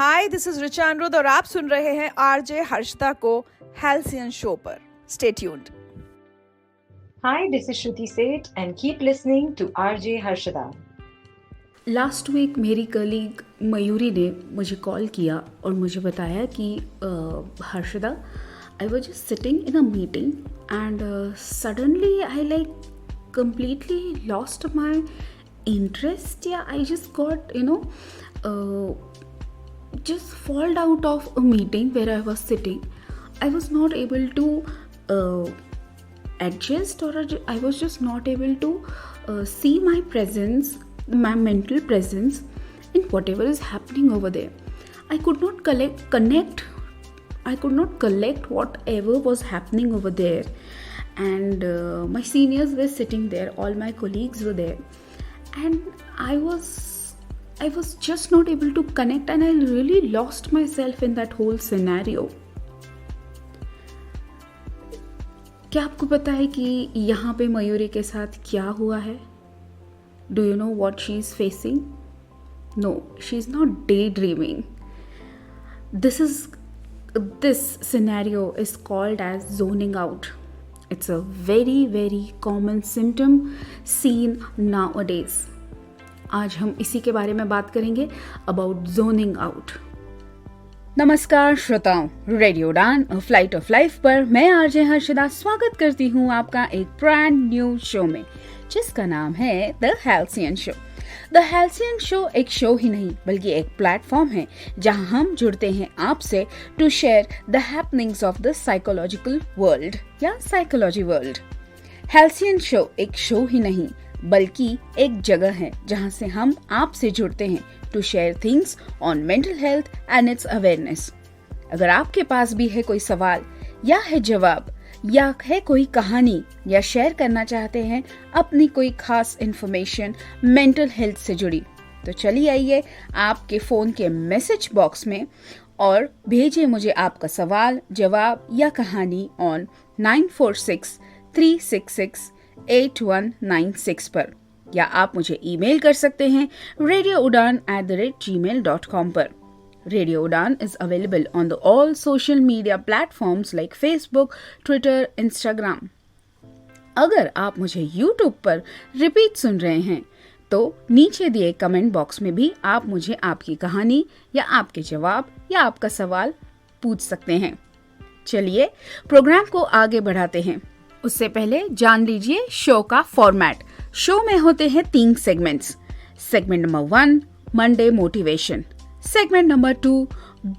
Hi, this is Richa Aniruddh और आप सुन रहे हैं आरजे हर्षदा को हेल्सियन शो पर। Stay tuned. Hi, this is Shruti Seth and keep listening to RJ Harshada. Last week मेरी कलीग मयूरी ने मुझे कॉल किया और मुझे बताया कि Harshada, I was just sitting in a meeting and suddenly I like completely lost my interest. Yeah, I just got just fall out of a meeting where I was sitting. I was not able to adjust, or I was just not able to see my presence, my mental presence in whatever is happening over there. I could not connect. I could not collect whatever was happening over there. And my seniors were sitting there, all my colleagues were there, and I was just not able to connect, and I really lost myself in that whole scenario. क्या आपको पता है कि यहाँ पे मयूरी के साथ क्या हुआ है? Do you know what she is facing? No, she is not daydreaming. This scenario is called as zoning out. It's a very, very common symptom seen nowadays. आज हम इसी के बारे में बात करेंगे, about zoning out. नमस्कार श्रोताओं, रेडियो उड़ान फ्लाइट ऑफ लाइफ पर मैं आरजे हर्षदा स्वागत करती हूँ आपका एक ब्रांड न्यू शो में, जिसका नाम है the halcyon show. The halcyon show एक शो ही नहीं बल्कि एक प्लेटफॉर्म है जहां हम जुड़ते हैं आपसे to share the happenings of the psychological world या साइकोलॉजी वर्ल्ड। हेल्सियन शो एक शो ही नहीं बल्कि एक जगह है जहां से हम आपसे जुड़ते हैं to share things on mental health and its awareness. अगर आपके पास भी है कोई सवाल या है जवाब या है कोई कहानी या शेयर करना चाहते हैं अपनी कोई खास इंफॉर्मेशन मेंटल हेल्थ से जुड़ी, तो चलिए आइए आपके फ़ोन के मैसेज बॉक्स में और भेजिए मुझे आपका सवाल, जवाब या कहानी ऑन 9463668196 पर, या आप मुझे ईमेल कर सकते हैं radioudan@gmail.com पर। Radio Udan is available on the all social media platforms like Facebook, Twitter, Instagram. अगर आप मुझे YouTube पर रिपीट सुन रहे हैं तो नीचे दिए कमेंट बॉक्स में भी आप मुझे आपकी कहानी या आपके जवाब या आपका सवाल पूछ सकते हैं। चलिए प्रोग्राम को आगे बढ़ाते हैं। उससे पहले जान लीजिए शो का फॉर्मेट। शो में होते हैं 3 segments. Segment number 1 Monday motivation, Segment number 2,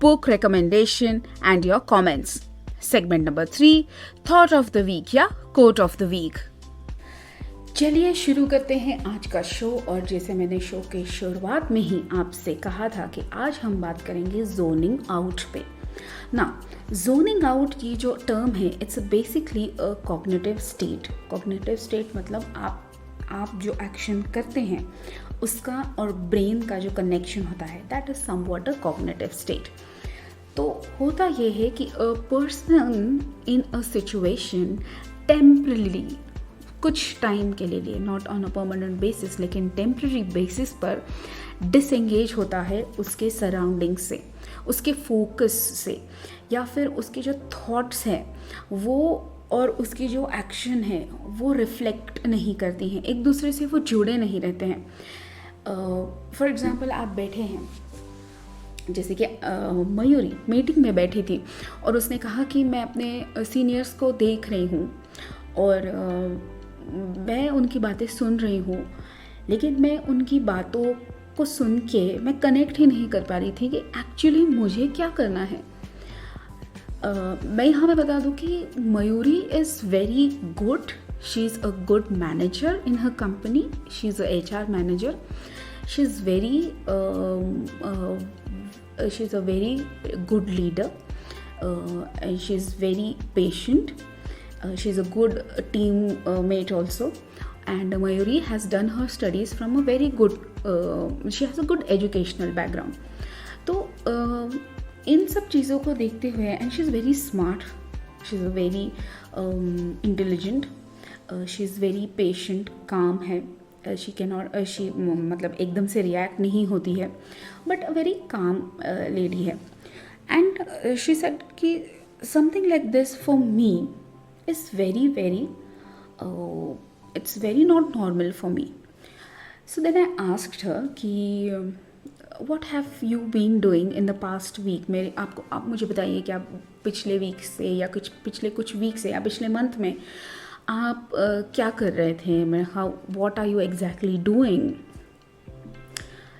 book recommendation and your comments. Segment number 3, thought of the week या quote of the week. चलिए शुरू करते हैं आज का शो। और जैसे मैंने शो के शुरुआत में ही आपसे कहा था कि आज हम बात करेंगे जोनिंग आउट पे। ना, जोनिंग आउट की जो टर्म है, it's basically a cognitive state. Cognitive state मतलब आप जो एक्शन करते हैं उसका और ब्रेन का जो कनेक्शन होता है, that is somewhat a cognitive state. तो होता ये है कि a person in a situation temporarily, कुछ टाइम के लिए, not on a permanent basis लेकिन टेम्पररी बेसिस पर डिसएंगेज होता है उसके सराउंडिंग से, उसके फोकस से, या फिर उसके जो थॉट्स हैं वो और उसकी जो एक्शन है वो रिफ्लेक्ट नहीं करती हैं, एक दूसरे से वो जुड़े नहीं रहते हैं। फॉर एग्ज़ाम्पल आप बैठे हैं, जैसे कि मयूरी मीटिंग में बैठी थी और उसने कहा कि मैं अपने सीनियर्स को देख रही हूँ और मैं उनकी बातें सुन रही हूँ, लेकिन मैं उनकी बातों को सुन के मैं कनेक्ट ही नहीं कर पा रही थी कि एक्चुअली मुझे क्या करना है। मैं यहाँ पे बता दूँ कि Mayuri is very good, she is a good manager in her company, she is a HR manager, she is a very good leader, and she is very patient, she is a good team mate also, and Mayuri has done her studies from a very good, she has a good educational background. तो इन सब चीज़ों को देखते हुए, and she is very smart, she is very intelligent, she is very patient, काम है, she can not, she मतलब एकदम से रिएक्ट नहीं होती है, but a very calm lady है. एंड शी सेड कि something like this for me is very very, it's very not normal for me. So then I asked her कि what have you been doing in the past week. आप मुझे बताइए कि आप पिछले week से या पिछले कुछ वीक से या पिछले मंथ में आप क्या कर रहे थे. what are you exactly doing.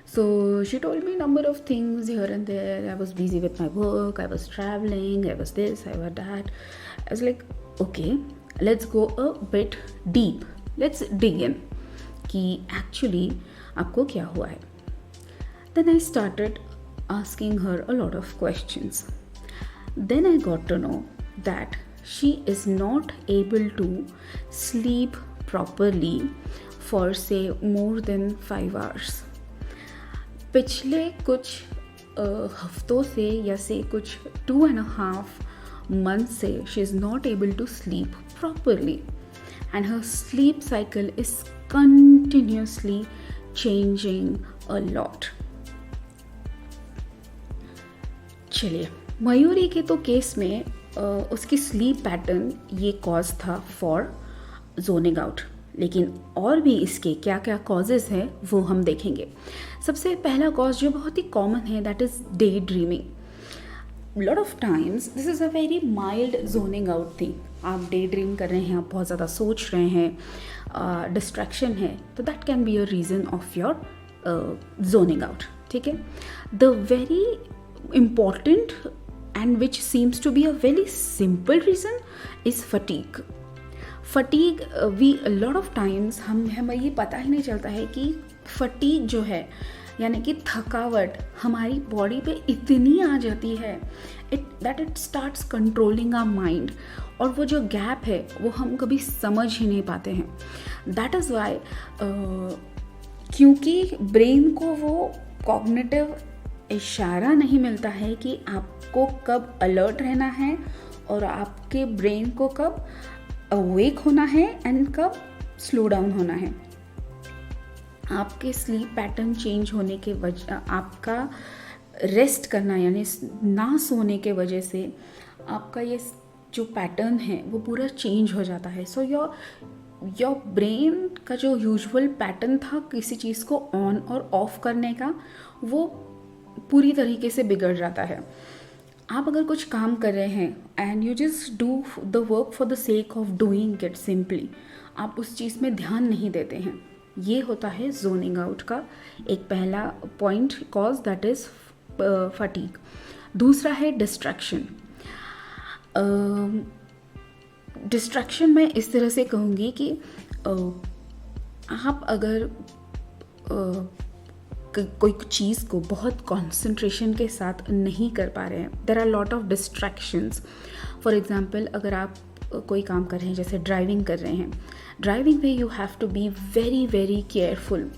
So she told me number of things here and there. I was busy with my work, I was traveling, I was this, I was that. I was like, okay, let's go a bit deep. Let's dig in कि actually आपको क्या हुआ है. Then I started asking her a lot of questions. Then I got to know that she is not able to sleep properly for say more than 5 hours. पिछले कुछ हफ्तों से या से कुछ 2.5 months से she is not able to sleep properly. And her sleep cycle is continuously changing a lot. चलिए, मयूरी के तो केस में उसकी स्लीप पैटर्न ये कॉज था फॉर जोनिंग आउट, लेकिन और भी इसके क्या क्या कॉजेज़ हैं वो हम देखेंगे. सबसे पहला कॉज जो बहुत ही कॉमन है that is day dreaming. Lot of times this is a very mild zoning out thing. आप डे ड्रीम कर रहे हैं, आप बहुत ज़्यादा सोच रहे हैं, डिस्ट्रैक्शन है, तो that can be a reason of your zoning out. ठीक है. The very important and which seems to be a very simple reason is fatigue. Fatigue we lot of times हमें ये पता ही नहीं चलता है कि फटीग जो है यानी कि थकावट हमारी बॉडी पे इतनी आ जाती है that it starts controlling our mind, और वो जो गैप है वो हम कभी समझ ही नहीं पाते हैं. दैट इज़ वाई क्योंकि ब्रेन को वो कॉग्निटिव इशारा नहीं मिलता है कि आपको कब अलर्ट रहना है और आपके ब्रेन को कब अवेक होना है एंड कब स्लो डाउन होना है. आपके स्लीप पैटर्न चेंज होने के वजह, आपका रेस्ट करना यानी ना सोने के वजह से आपका ये जो पैटर्न है वो पूरा चेंज हो जाता है. सो योर ब्रेन का जो यूजुअल पैटर्न था किसी चीज़ को ऑन और ऑफ करने का वो पूरी तरीके से बिगड़ जाता है. आप अगर कुछ काम कर रहे हैं and you just do the work for the sake of doing it simply, आप उस चीज़ में ध्यान नहीं देते हैं, ये होता है जोनिंग आउट का एक पहला point cause that is fatigue. दूसरा है डिस्ट्रैक्शन. डिस्ट्रैक्शन मैं इस तरह से कहूँगी कि आप अगर कोई चीज़ को बहुत कंसंट्रेशन के साथ नहीं कर पा रहे हैं, there are lot of distractions. For example अगर आप कोई काम कर रहे हैं, जैसे ड्राइविंग कर रहे हैं, ड्राइविंग में you have to be very very careful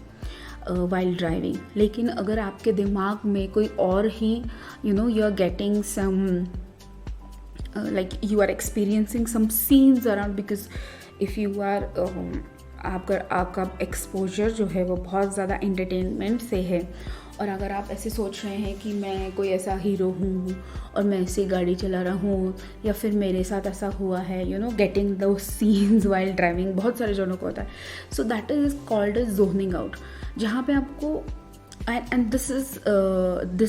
while driving. लेकिन अगर आपके दिमाग में कोई और ही you are getting some like you are experiencing some scenes around, because if you are आपका एक्सपोजर जो है वो बहुत ज़्यादा एंटरटेनमेंट से है, और अगर आप ऐसे सोच रहे हैं कि मैं कोई ऐसा हीरो हूँ और मैं ऐसे गाड़ी चला रहा हूँ या फिर मेरे साथ ऐसा हुआ है, गेटिंग दो सीन्स वाइल ड्राइविंग, बहुत सारे जनों को होता है. So that is called as zoning out, जहाँ पे आपको and this is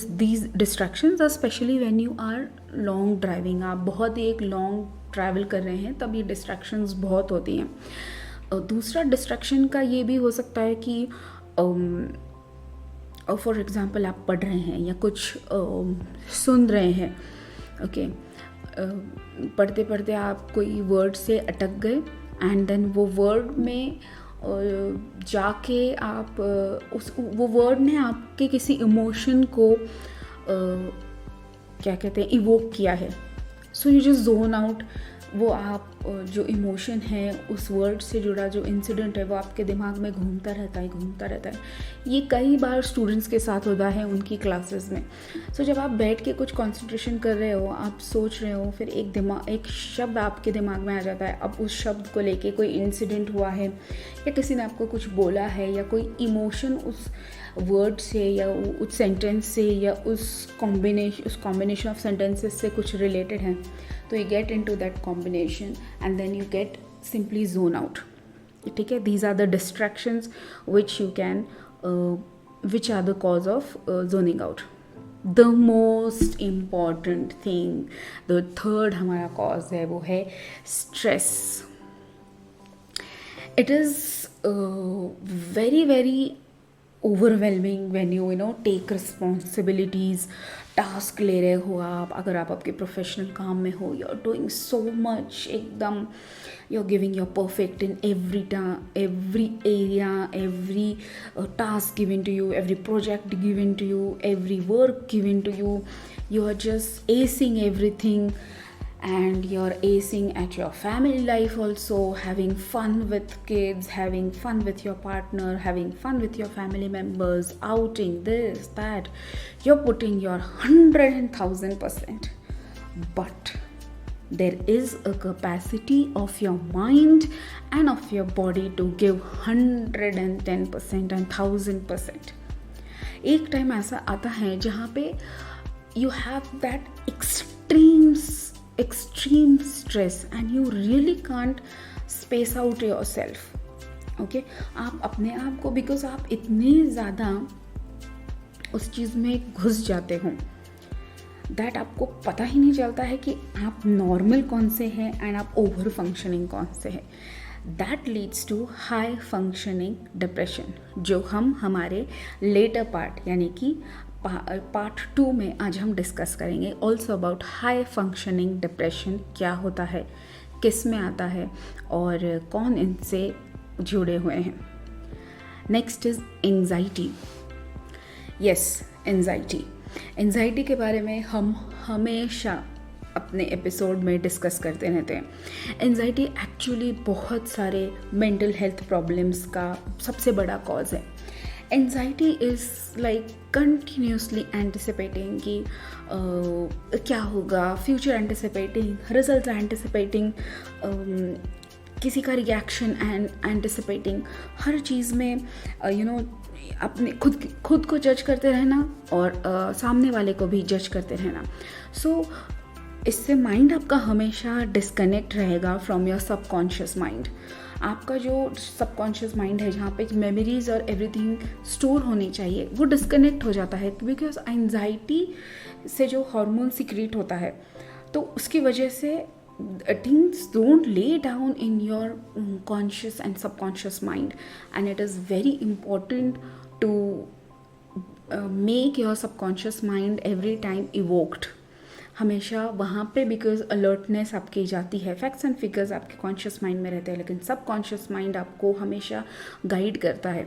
these distractions are specially when you are long driving. आप बहुत ही एक लॉन्ग ट्रैवल कर रहे हैं तब ये डिस्ट्रैक्शंस बहुत होती हैं. दूसरा डिस्ट्रैक्शन का ये भी हो सकता है कि फॉर एग्ज़ाम्पल आप पढ़ रहे हैं या कुछ सुन रहे हैं, ओके, पढ़ते पढ़ते आप कोई वर्ड से अटक गए एंड देन वो वर्ड में जाके आप वो वर्ड ने आपके किसी इमोशन को क्या कहते हैं इवोक किया है. So you just zone out. वो आप जो इमोशन है उस वर्ड से जुड़ा जो इंसिडेंट है वो आपके दिमाग में घूमता रहता है. ये कई बार स्टूडेंट्स के साथ होता है उनकी क्लासेस में. सो जब आप बैठ के कुछ कंसंट्रेशन कर रहे हो, आप सोच रहे हो, फिर एक शब्द आपके दिमाग में आ जाता है. अब उस शब्द को लेके कोई इंसिडेंट हुआ है या किसी ने आपको कुछ बोला है या कोई इमोशन उस वर्ड से या उस सेंटेंस से या उस कॉम्बिनेशन ऑफ सेंटेंसेस से कुछ रिलेटेड हैं, तो you get into that combination and then you get simply zone out. ठीक है, these are the distractions which you can which are the cause of zoning out. The most important thing, the third हमारा cause है, वो है stress. It is very very overwhelming when you know take responsibilities. Task ले रहे हो आप, अगर आप आपके प्रोफेशनल काम में हो, you are doing so much, एकदम you are giving your perfect in every area, every task given to you, every project given to you, every work given to you. You are just acing everything, and you're acing at your family life also, having fun with kids, having fun with your partner, having fun with your family members, outing, this, that. You're putting your 100,000%. But there is a capacity of your mind and of your body to give 110% and 1000%. एक time ऐसा आता है जहाँ पे you have that extreme stress and you really can't space out yourself. Okay, आप अपने आप को, बिकॉज आप इतने ज़्यादा उस चीज़ में घुस जाते हो दैट आपको पता ही नहीं चलता है कि आप नॉर्मल कौन से हैं एंड आप ओवर फंक्शनिंग कौन से हैं. That leads to high functioning depression, जो हम हमारे लेटर पार्ट यानी कि पार्ट 2 में आज हम डिस्कस करेंगे. Also about high functioning depression, क्या होता है, किस में आता है और कौन इनसे जुड़े हुए हैं. Next is anxiety. Yes, anxiety के बारे में हम हमेशा अपने एपिसोड में डिस्कस करते रहते हैं. एंजाइटी एक्चुअली बहुत सारे मेंटल हेल्थ प्रॉब्लम्स का सबसे बड़ा कॉज है. Anxiety is like continuously anticipating कि क्या होगा, फ्यूचर एंटिसिपेटिंग, रिजल्ट एंटिसिपेटिंग, किसी का रिएक्शन एंटिसिपेटिंग, हर चीज़ में अपने खुद को जज करते रहना और सामने वाले को भी जज करते रहना. सो इससे माइंड आपका हमेशा डिस्कनेक्ट रहेगा फ्रॉम योर सबकॉन्शियस माइंड. आपका जो सबकॉन्शियस माइंड है, जहाँ पे मेमोरीज और एवरीथिंग स्टोर होनी चाहिए, वो डिस्कनेक्ट हो जाता है बिकॉज एंजाइटी से जो हार्मोन सिक्रीट होता है, तो उसकी वजह से things don't lay down in your conscious and subconscious mind, and it is very important to make your subconscious mind every time evoked. हमेशा वहाँ पे बिकॉज अलर्टनेस आपकी जाती है. फैक्ट्स एंड फिगर्स आपके कॉन्शियस माइंड में रहते हैं, लेकिन सबकॉन्शियस माइंड आपको हमेशा गाइड करता है.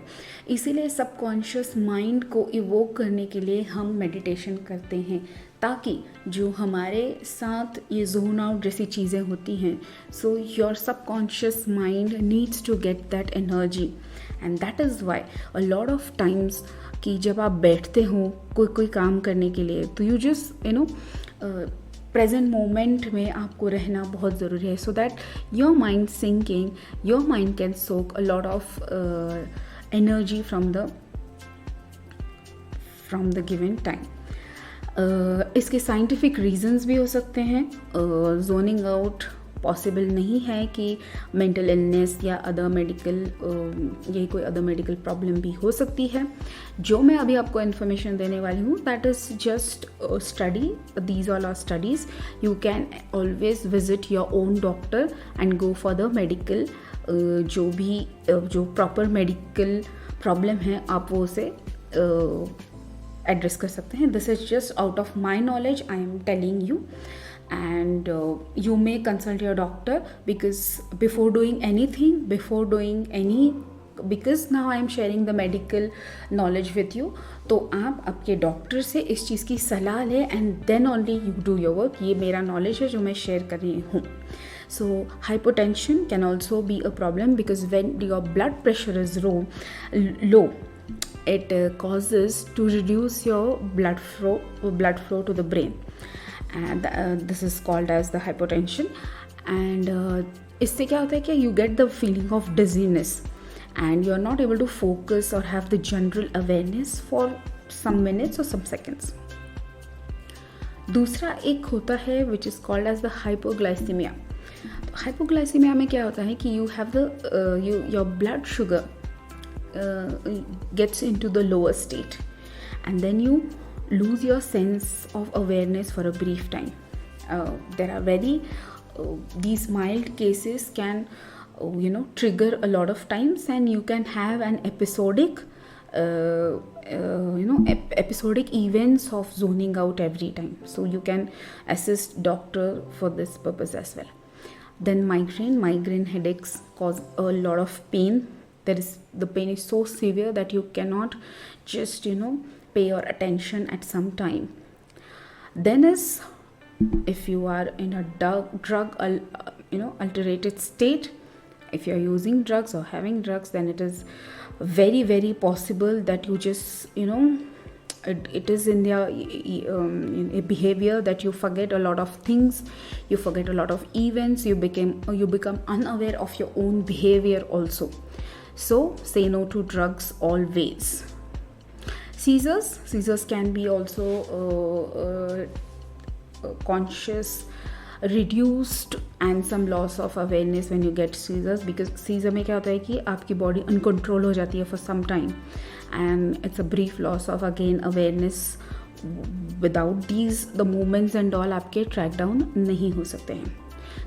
इसीलिए सबकॉन्शियस माइंड को इवोक करने के लिए हम मेडिटेशन करते हैं, ताकि जो हमारे साथ ये जोन आउट जैसी चीज़ें होती हैं, so your subconscious mind needs to get that energy. And that is why a lot of times कि जब आप बैठते हो कोई काम करने के लिए, तो यू जस्ट प्रेजेंट मोमेंट में आपको रहना बहुत ज़रूरी है, so that your mind sinking, your mind can soak a lot of energy from the given time. इसके साइंटिफिक रीजंस भी हो सकते हैं. जोनिंग आउट पॉसिबल नहीं है कि मेंटल इलनेस या अदर मेडिकल यही कोई अदर मेडिकल प्रॉब्लम भी हो सकती है. जो मैं अभी आपको इन्फॉर्मेशन देने वाली हूँ, that is just study. These all are studies. You can always visit your own doctor and go for the medical. जो प्रॉपर मेडिकल प्रॉब्लम है, आप वो उसे एड्रेस कर सकते हैं. This is just out of my knowledge I am telling you. And you may consult your doctor, because before doing because now I am sharing the medical knowledge with you, तो आप आपके doctor से इस चीज़ की सलाह लें and then only you do your work. ये मेरा नॉलेज है जो मैं शेयर कर रही हूँ. So hypertension can also be a problem, because when your blood pressure is low, it causes to reduce your blood flow to the brain. And this is called as the hypotension. And इससे क्या होता है कि you get the feeling of dizziness, and you're not able to focus or have the general awareness for some minutes or some seconds. दूसरा एक होता है which is called as the hypoglycemia. Hypoglycemia में क्या होता है कि you have the your blood sugar gets into the lower state and then you lose your sense of awareness for a brief time. There are these mild cases can trigger a lot of times, and you can have an episodic episodic events of zoning out every time. So you can assist doctor for this purpose as well. Then migraine headaches cause a lot of pain. The pain is so severe that you cannot just pay your attention at some time. Then is if you are in a drug alterated state, if you are using drugs or having drugs, then it is very, very possible that you just it is in their a behavior that you forget a lot of things, you forget a lot of events, you become unaware of your own behavior also. So say no to drugs always. Seizures can be also conscious, reduced and some loss of awareness when you get seizures, because seizure में क्या होता है कि आपकी body uncontrol हो जाती है for some time and it's a brief loss of again awareness. Without these the movements and all आपके track down नहीं हो सकते हैं.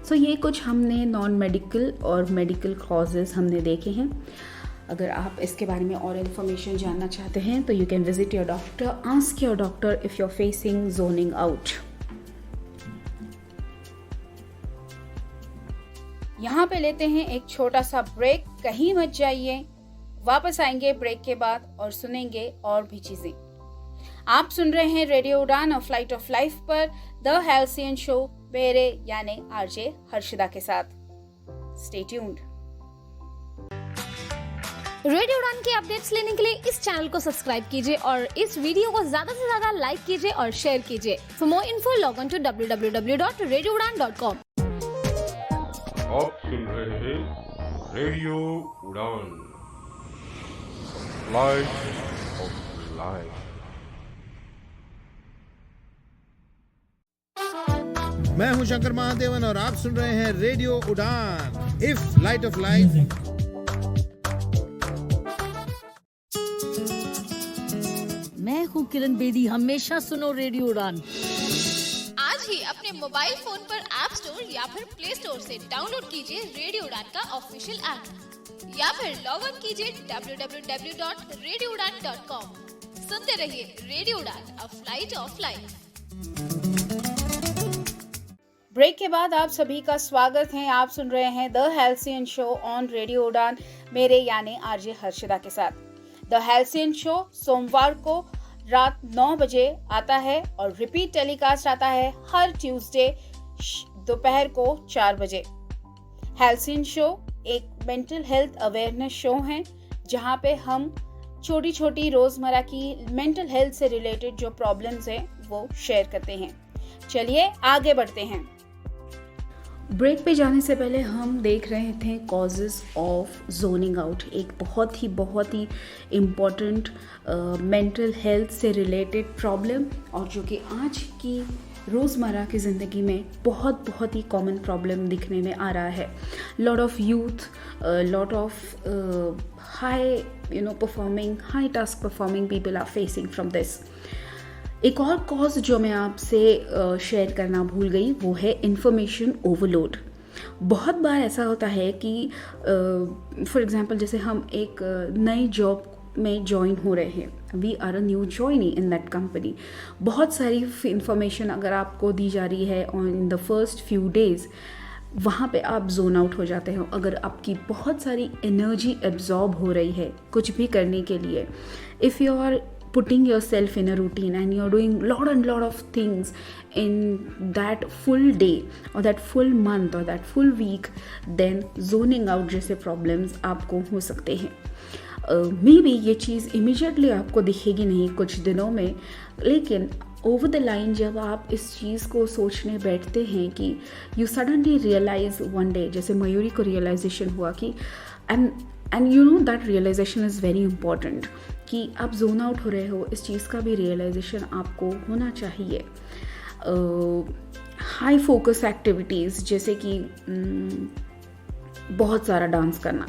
So ये कुछ हमने नॉन मेडिकल और मेडिकल कॉजेज़ हमने देखे हैं. अगर आप इसके बारे में और इन्फॉर्मेशन जानना चाहते हैं तो you can visit your doctor, ask your doctor if you are facing zoning out. यहाँ पे लेते हैं एक छोटा सा ब्रेक, कहीं मत जाइए. वापस आएंगे ब्रेक के बाद और सुनेंगे और भी चीजें. आप सुन रहे हैं रेडियो उड़ान और फ्लाइट ऑफ लाइफ पर द हेल्सियन शो मेरे यानी आरजे हर्षदा के साथ. Stay tuned. रेडियो उड़ान के अपडेट्स लेने के लिए इस चैनल को सब्सक्राइब कीजिए और इस वीडियो को ज्यादा से ज्यादा लाइक कीजिए और शेयर कीजिए. For more info log on to www.radioudan.com. आप सुन रहे हैं रेडियो उड़ान, फ्लाइट ऑफ लाइफ. मैं हूं शंकर महादेवन और आप सुन रहे हैं रेडियो उड़ान, इफ लाइट ऑफ लाइफ. मैं हूँ किरण बेदी, हमेशा सुनो रेडियो उड़ान. आज ही अपने मोबाइल फोन पर ऐप स्टोर या फिर प्ले स्टोर से डाउनलोड कीजिए रेडियो उड़ान का ऑफिशियल ऐप या फिर लॉग ऑन कीजिए www.radioudan.com. सुनते रहिए radio Udaan, a flight of life. Break के बाद आप सभी का स्वागत है. आप सुन रहे हैं the halcyon show on radio उड़ान मेरे यानी आरजे हर्षदा के साथ. द हेल्सियन शो सोमवार को रात 9 बजे आता है और रिपीट टेलीकास्ट आता है हर ट्यूसडे दोपहर को 4 बजे. हेल्सियन शो एक मेंटल हेल्थ अवेयरनेस शो है जहां पे हम छोटी छोटी रोजमर्रा की मेंटल हेल्थ से रिलेटेड जो प्रॉब्लम्स हैं वो शेयर करते हैं. चलिए आगे बढ़ते हैं. ब्रेक पे जाने से पहले हम देख रहे थे कॉजेज़ ऑफ जोनिंग आउट, एक बहुत ही इम्पॉर्टेंट मेंटल हेल्थ से रिलेटेड प्रॉब्लम और जो कि आज की रोज़मर्रा की ज़िंदगी में बहुत ही कॉमन प्रॉब्लम दिखने में आ रहा है. Lot of youth, lot of high task performing people are facing from this. एक और कॉज जो मैं आपसे शेयर करना भूल गई वो है इंफॉर्मेशन ओवरलोड. बहुत बार ऐसा होता है कि फॉर एग्जांपल जैसे हम एक नई जॉब में ज्वाइन हो रहे हैं, we are a new joinee in that company. बहुत सारी इंफॉर्मेशन अगर आपको दी जा रही है in the first few days, वहाँ पे आप जोन आउट हो जाते हो. अगर आपकी बहुत सारी एनर्जी एब्जॉर्ब हो रही है कुछ भी करने के लिए, if you are putting yourself in a routine and you're doing lot of things in that full day or that full month or that full week, then zoning out जैसे problems आपको हो सकते हैं. Maybe ये चीज़ immediately आपको दिखेगी नहीं कुछ दिनों में, लेकिन ओवर द लाइन जब आप इस चीज़ को सोचने बैठते हैं कि you suddenly realize one day, जैसे मयूरी को रियलाइजेशन हुआ कि and you know that realization is very important कि आप जोन आउट हो रहे हो, इस चीज़ का भी रियलाइजेशन आपको होना चाहिए. हाई फोकस एक्टिविटीज़ जैसे कि बहुत सारा डांस करना.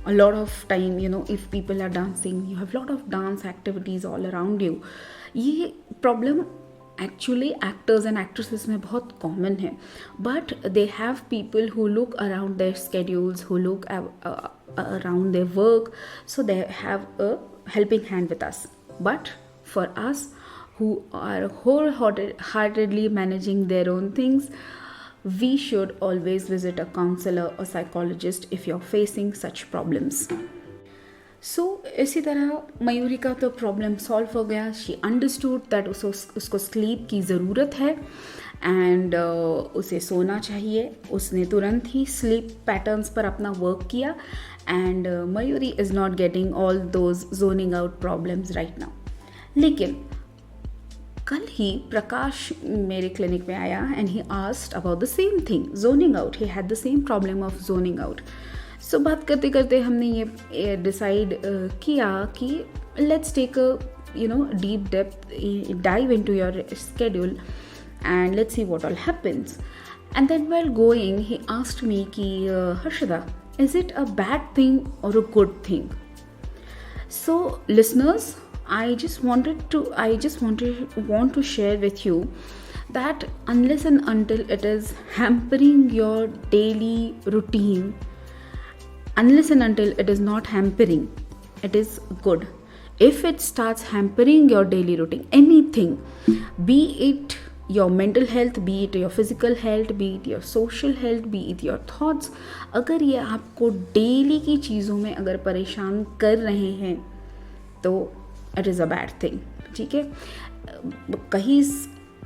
A lot of time, you know, if people are dancing, you have lot of dance activities all around you. ये problem actually actors and actresses में बहुत common है, but they have people who look around their schedules, who look around their work, so they have a helping hand with us. But for us who are wholeheartedly managing their own things, we should always visit a counselor or psychologist if you're facing such problems. So इसी तरह मयूरी का तो problem solve हो गया. She understood that उसको sleep की ज़रूरत है एंड उसे सोना चाहिए. उसने तुरंत ही स्लीप पैटर्न्स पर अपना वर्क किया and Mayuri is not getting all those zoning out problems right now. लेकिन कल ही प्रकाश मेरे क्लिनिक में आया and he asked about the same thing, zoning out. He had the same problem of zoning out. So बात करते करते हमने ये डिसाइड किया कि let's take a deep depth dive into your schedule and let's see what all happens. And then while going he asked me कि Harshada, is it a bad thing or a good thing? So listeners, I just want to share with you that unless and until it is hampering your daily routine, unless and until it is not hampering, it is good. If it starts hampering your daily routine, anything, be it your mental health, be it your physical health, be it your social health, be it your thoughts, अगर ये आपको daily की चीज़ों में अगर परेशान कर रहे हैं तो it is a bad thing. ठीक है,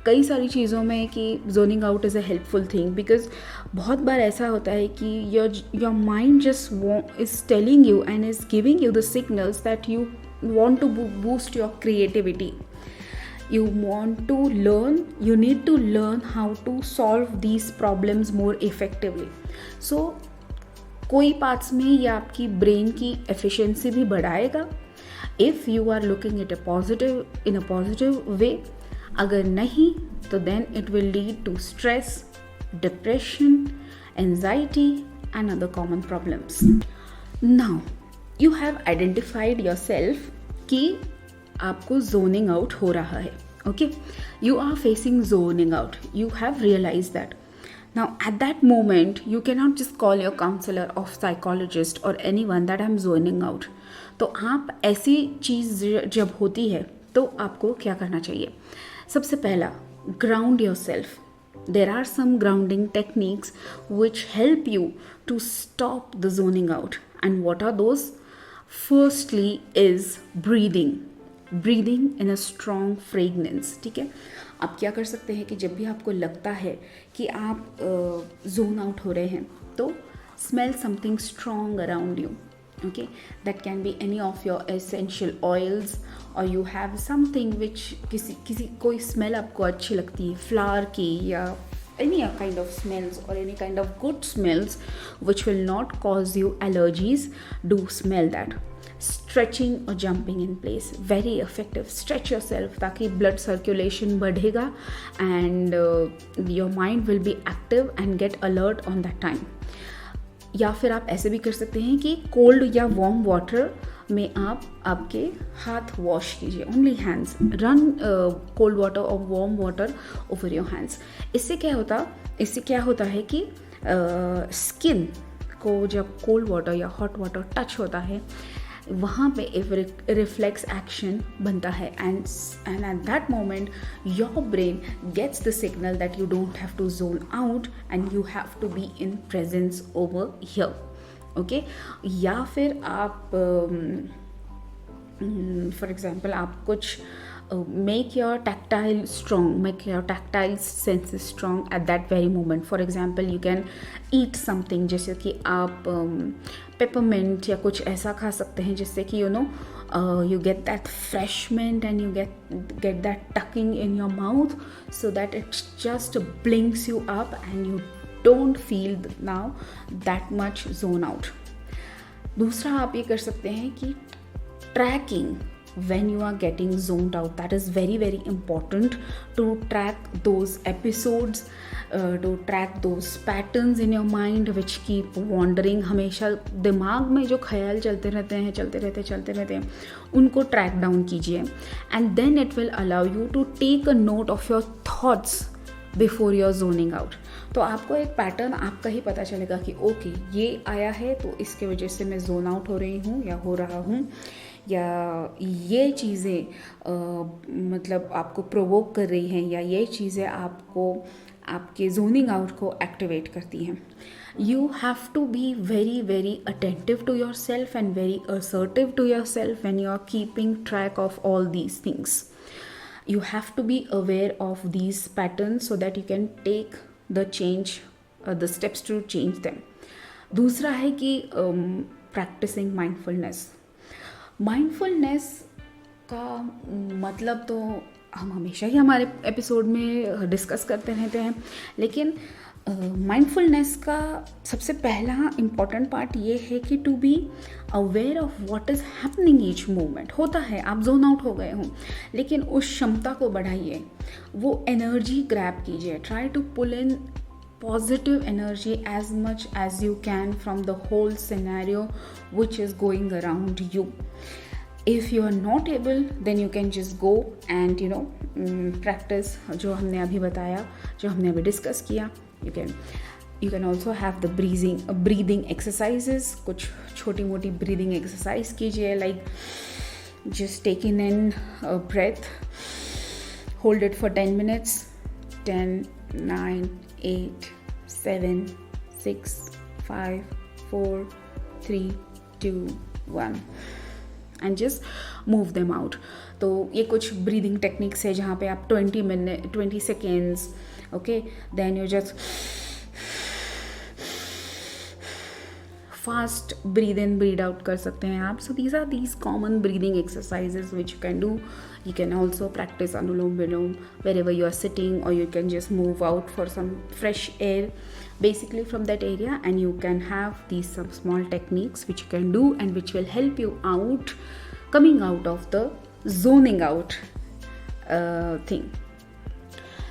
कई सारी चीज़ों में कि zoning out is a helpful thing, because बहुत बार ऐसा होता है कि your mind just is telling you and is giving you the signals that you want to boost your creativity. You want to learn, you need to learn how to solve these problems more effectively. So कोई parts में ये आपकी brain की efficiency भी बढ़ाएगा if you are looking at in a positive way. अगर नहीं तो then it will lead to stress, depression, anxiety and other common problems. Now you have identified yourself कि आपको zoning out हो रहा है. Okay, you are facing zoning out. You have realized that. Now at that moment you cannot just call your counselor or psychologist or anyone that I'm zoning out. तो आप ऐसी चीज़ जब होती है तो आपको क्या करना चाहिए? सबसे पहला, ground yourself. There are some grounding techniques which help you to stop the zoning out. And what are those? Firstly is breathing in a strong fragrance. ठीक है, आप क्या कर सकते हैं कि जब भी आपको लगता है कि आप जोन आउट हो रहे हैं तो smell something strong around you. Okay, that can be any of your essential oils, or you have something which किसी कोई smell आपको अच्छी लगती है, flower की या any kind of smells or any kind of good smells which will not cause you allergies. Do smell that. Stretching or jumping in place, very effective. Stretch yourself ताकि blood circulation बढ़ेगा and your mind will be active and get alert on that time. या फिर आप ऐसे भी कर सकते हैं कि कोल्ड या वार्म वाटर में आप आपके हाथ वॉश कीजिए. Only hands. Run cold water और warm water over your hands. इससे क्या होता है कि स्किन को जब कोल्ड वाटर या हॉट वाटर टच होता है वहाँ पे एक रिफ्लेक्स एक्शन बनता है and at that moment your brain gets the signal that you don't have to zone out and you have to be in presence over here. Okay, या फिर आप फॉर एग्जांपल आप कुछ make your tactile senses strong at that very moment. For example, you can eat something जैसे कि आप peppermint या कुछ ऐसा खा सकते हैं जिससे कि you get that fresh mint and you get that tucking in your mouth so that it just blinks you up and you don't feel now that much zone out. दूसरा आप ये कर सकते हैं कि tracking when you are getting zoned out. That is very very important to track those episodes, to track those patterns in your mind which keep wandering. हमेशा दिमाग में जो ख्याल चलते रहते हैं उनको ट्रैक डाउन कीजिए, and then it will allow you to take a note of your thoughts before your zoning out. तो आपको एक पैटर्न आपका ही पता चलेगा कि ओके ये आया है तो इसके वजह से मैं जोन आउट हो रही हूँ या हो रहा हूँ, या ये चीज़ें मतलब आपको प्रोवोक कर रही हैं, या ये चीज़ें आपको आपके जोनिंग आउट को एक्टिवेट करती हैं. You have to be very very attentive to yourself and very assertive to yourself when you are keeping track of all these things. You have to be aware of these patterns so that you can take the change, the steps to change them. दूसरा है कि practicing mindfulness. Mindfulness का मतलब तो हम हमेशा ही हमारे episode में डिस्कस करते रहते हैं, लेकिन माइंडफुलनेस का सबसे पहला इम्पॉर्टेंट पार्ट ये है कि to be aware of what is happening each moment. होता है आप जोन आउट हो गए हों, लेकिन उस क्षमता को बढ़ाइए, वो एनर्जी ग्रैब कीजिए. Try to pull in positive energy as much as you can from the whole scenario which is going around you. If you are not able, then you can just go and practice जो हमने अभी बताया, जो हमने अभी discuss किया. You can also have the breathing exercises. कुछ छोटी मोटी breathing exercise कीजिए, like just taking in a breath, hold it for 10 minutes, 10, 9, 8, 7, 6, 5, 4, 3, 2, 1 and just move them out. तो ये कुछ breathing techniques है जहाँ पे आप 20 seconds, okay, then you just fast breathe in, breathe out कर सकते हैं आप. So these are these common breathing exercises which you can do. You can also practice Anulom Vilom wherever you are sitting, or you can just move out for some fresh air basically from that area, and you can have these some small techniques which you can do and which will help you out coming out of the zoning out thing.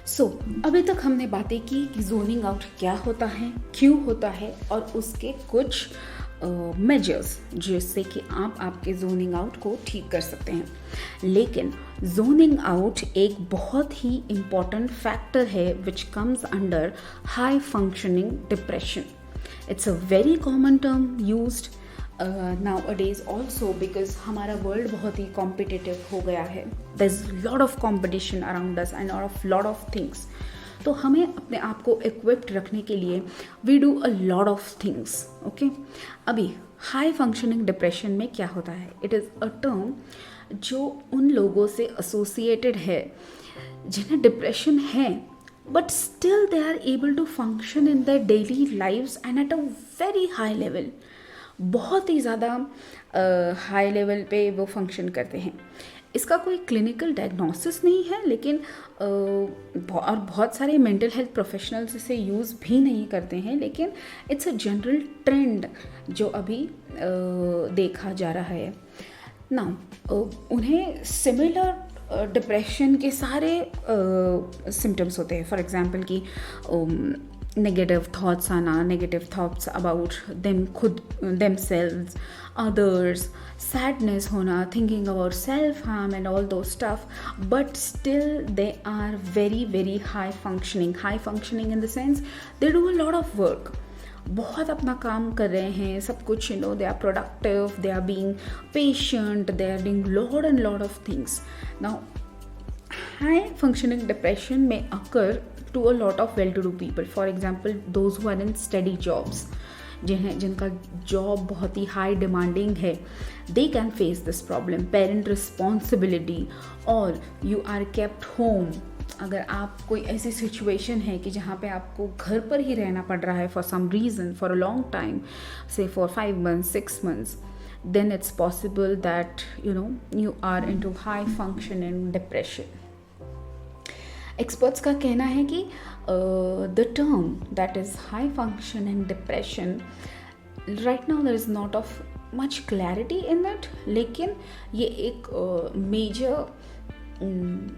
So अभी तक हमने बातें की कि zoning out क्या होता है, क्यों होता है, और उसके कुछ मेजर्स जिससे कि आप आपके जोनिंग आउट को ठीक कर सकते हैं. लेकिन जोनिंग आउट एक बहुत ही इम्पॉर्टेंट फैक्टर है which comes under high functioning depression. It's a very common term used nowadays also because हमारा वर्ल्ड बहुत ही कॉम्पिटिटिव हो गया है. there's lot of competition around us and lot of things. तो हमें अपने आप को equipped रखने के लिए we do a lot of things. okay? अभी हाई फंक्शनिंग डिप्रेशन में क्या होता है? इट इज़ अ टर्म जो उन लोगों से एसोसिएटेड है जिन्हें डिप्रेशन है, but still they are able to function in their daily lives and at a very high level. बहुत ही ज़्यादा हाई लेवल पे वो फंक्शन करते हैं. इसका कोई क्लिनिकल डायग्नोसिस नहीं है, लेकिन और बहुत सारे मेंटल हेल्थ प्रोफेशनल्स इसे यूज़ भी नहीं करते हैं, लेकिन इट्स अ जनरल ट्रेंड जो अभी देखा जा रहा है. नाउ उन्हें सिमिलर डिप्रेशन के सारे सिम्टम्स होते हैं. फॉर एग्जांपल कि negative thoughts आना, negative thoughts about themselves, others, sadness होना, thinking about self-harm and all those stuff, but still they are very very high functioning in the sense they do a lot of work. बहुत अपना काम कर रहे हैं, सब कुछ they are productive, they are being patient, they are doing lot of things. Now high functioning depression may occur to a lot of well-to-do people. For example, those who are in steady jobs, जिनका job बहुत ही high demanding है, they can face this problem. Parent responsibility, और you are kept home. अगर आप कोई ऐसी situation है कि जहाँ पे आपको घर पर ही रहना पड़ रहा है for some reason, for a long time, say for 5 months, 6 months, then it's possible that you are into high functioning depression. Experts का कहना है कि the term that is high functioning depression, right now there is much clarity in it, लेकिन ये एक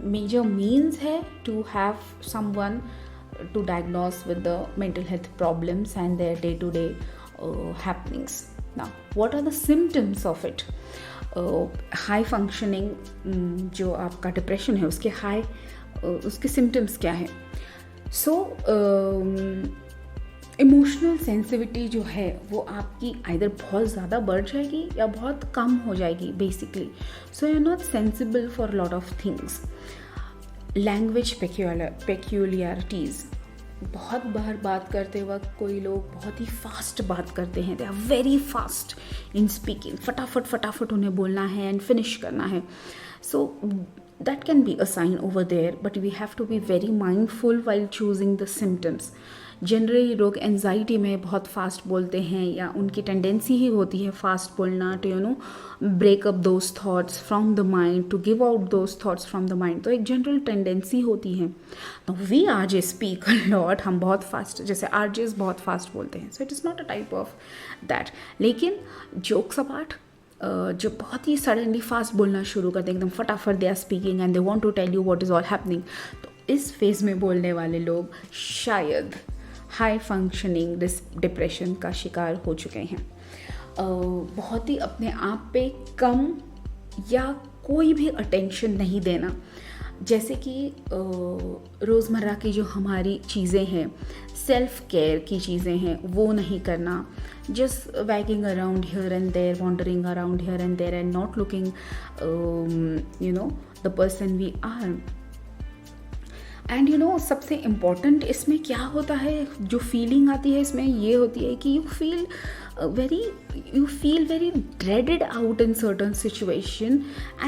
major means है to have someone to diagnose with the mental health problems and their day-to-day happenings. Now, what are the symptoms of it? High functioning, जो आपका depression है उसके symptoms क्या है? सो इमोशनल सेंसिटिविटी जो है वो आपकी आइदर बहुत ज़्यादा बढ़ जाएगी या बहुत कम हो जाएगी basically. So you are not sensible for lot of things. Language peculiarities, बहुत बार बात करते वक्त कोई लोग बहुत ही फास्ट बात करते हैं. They are very fast in speaking. फटाफट उन्हें बोलना है एंड फिनिश करना है. So that can be a sign over there, but we have to be very mindful while choosing the symptoms. Generally लोग एंजाइटी में बहुत फास्ट बोलते हैं या उनकी टेंडेंसी ही होती है फास्ट बोलना, to break up those thoughts from the mind, to give out those thoughts from the mind. तो एक जनरल टेंडेंसी होती है. तो we RJ speak a lot, हम बहुत फास्ट, जैसे आरजेस बहुत फास्ट बोलते हैं. So it is not a type of that. लेकिन जोक्स अपार्ट, जो बहुत ही सडनली फास्ट बोलना शुरू करते हैं, एकदम फटाफट they are speaking and they want to tell you what is all happening, तो इस फेज़ में बोलने वाले लोग शायद हाई फंक्शनिंग डिप्रेशन का शिकार हो चुके हैं. बहुत ही अपने आप पे कम या कोई भी अटेंशन नहीं देना. जैसे कि रोज़मर्रा की जो हमारी चीज़ें हैं, सेल्फ केयर की चीज़ें हैं, वो नहीं करना. Just wagging around here and there, wandering around here and there and not looking the person we are. एंड सबसे इम्पॉर्टेंट इसमें क्या होता है, जो फीलिंग आती है इसमें ये होती है कि you feel very dreaded out in certain situation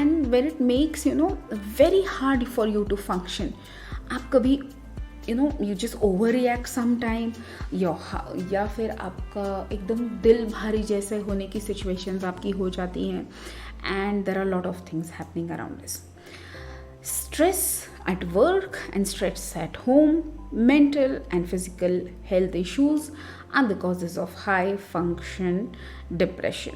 and where it makes very hard for you to function. आप कभी you just overreact sometime, या फिर आपका एकदम दिल भारी जैसे होने की situations आपकी हो जाती हैं. and there are a lot of things happening around this. Stress at work and stress at home, mental and physical health issues are the causes of high function depression.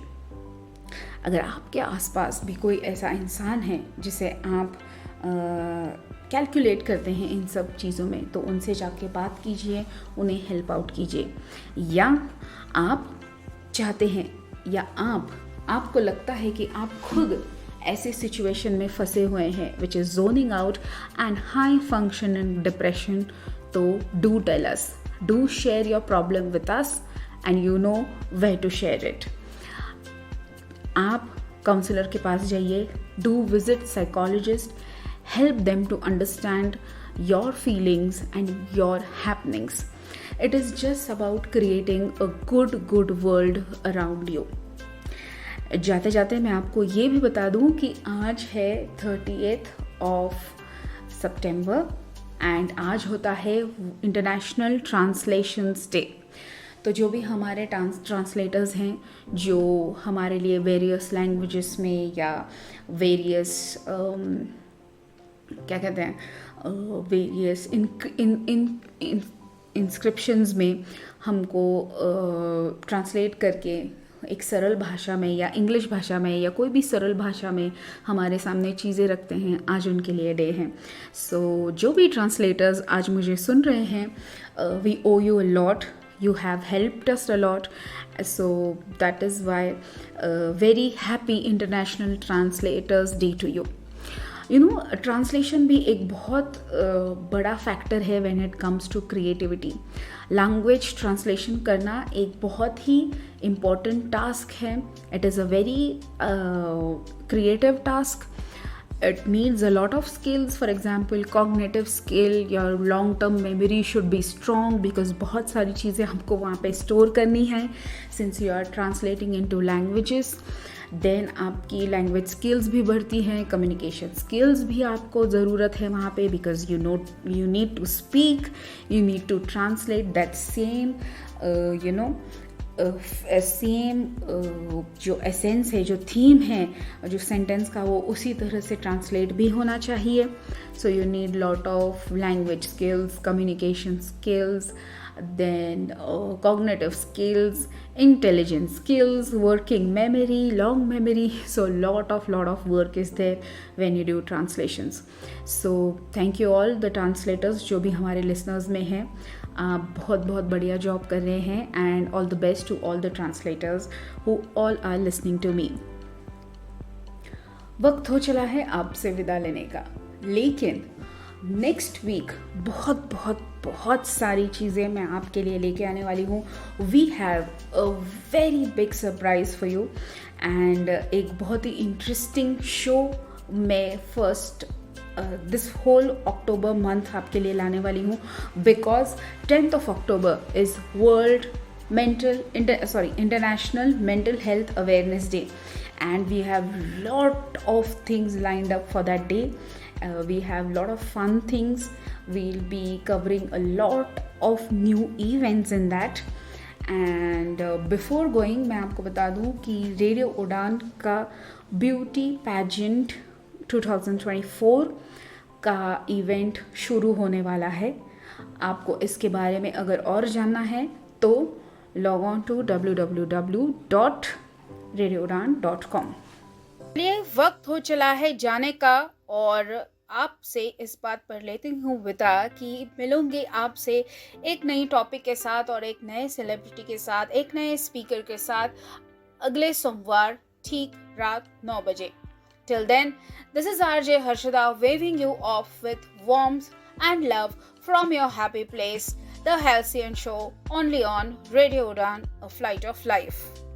अगर आपके आसपास भी कोई ऐसा इंसान है जिसे आप कैलकुलेट करते हैं इन सब चीज़ों में, तो उनसे जाके बात कीजिए, उन्हें हेल्प आउट कीजिए. या आप चाहते हैं या आपको लगता है कि आप खुद ऐसे सिचुएशन में फंसे हुए हैं which is zoning out and high function in depression, तो do tell us, do share your problem with us and you know where to share it. आप काउंसलर के पास जाइए, do visit psychologist, help them to understand your feelings and your happenings. It is just about creating a good world around you. जाते जाते मैं आपको ये भी बता दूं कि आज है 30th सितंबर एंड आज होता है इंटरनेशनल ट्रांसलेशंस डे. तो जो भी हमारे ट्रांसलेटर्स हैं, जो हमारे लिए वेरियस लैंग्वेजेस में या वेरियस क्या कहते हैं, वेरियस इंस्क्रिप्शंस में हमको ट्रांसलेट करके एक सरल भाषा में या इंग्लिश भाषा में या कोई भी सरल भाषा में हमारे सामने चीज़ें रखते हैं, आज उनके लिए डे है. सो जो भी ट्रांसलेटर्स आज मुझे सुन रहे हैं, we owe you a lot, you have helped us a lot, so that is why very happy International Translators Day to you. Translation भी एक बहुत बड़ा फैक्टर है when it comes to creativity. Language translation करना एक बहुत ही important task है. It is a very creative task. It needs a lot of skills. For example, cognitive skill, your long-term memory should be strong because बहुत सारी चीज़ें हमको वहाँ पे store करनी है since you are translating into languages. Then आपकी language skills भी बढ़ती हैं, communication skills भी आपको ज़रूरत है वहाँ पे because you need to speak, you need to translate that same same जो एसेंस है, जो थीम है, जो सेंटेंस का, वो उसी तरह से ट्रांसलेट भी होना चाहिए. So you need lot of language skills, communication skills, then cognitive skills, intelligence skills, working memory, long memory. So lot of work is there when you do translations. So thank you all the translators जो भी हमारे listeners में हैं, आप बहुत बहुत बढ़िया job कर रहे हैं, and all the best to all the translators who all are listening to me. वक्त हो चला है आपसे विदा लेने का, लेकिन नेक्स्ट वीक बहुत सारी चीज़ें मैं आपके लिए लेके आने वाली हूँ. We have a very big surprise for you and एक बहुत ही इंटरेस्टिंग शो मैं first this whole October month आपके लिए लाने वाली हूँ, because 10th of October is world International Mental Health Awareness Day, and we have lot of things lined up for that day. We have lot of fun things. We'll be covering a lot of new events in that. And before going, मैं आपको बता दूँ कि radio उड़ान का beauty pageant 2024 का event शुरू होने वाला है. आपको इसके बारे में अगर और जानना है तो लॉग ऑन टू www.radioudan.com. चलिए, वक्त हो चला है जाने का, और आपसे इस बात पर लेती हूँ विदा कि मिलूंगी आपसे एक नई टॉपिक के साथ और एक नए सेलिब्रिटी के साथ, एक नए स्पीकर के साथ अगले सोमवार ठीक रात 9 बजे. Till then, this is RJ Harshada waving you off with warmth and love from your happy place, The Halcyon Show, only on Radio Udan, a flight of life.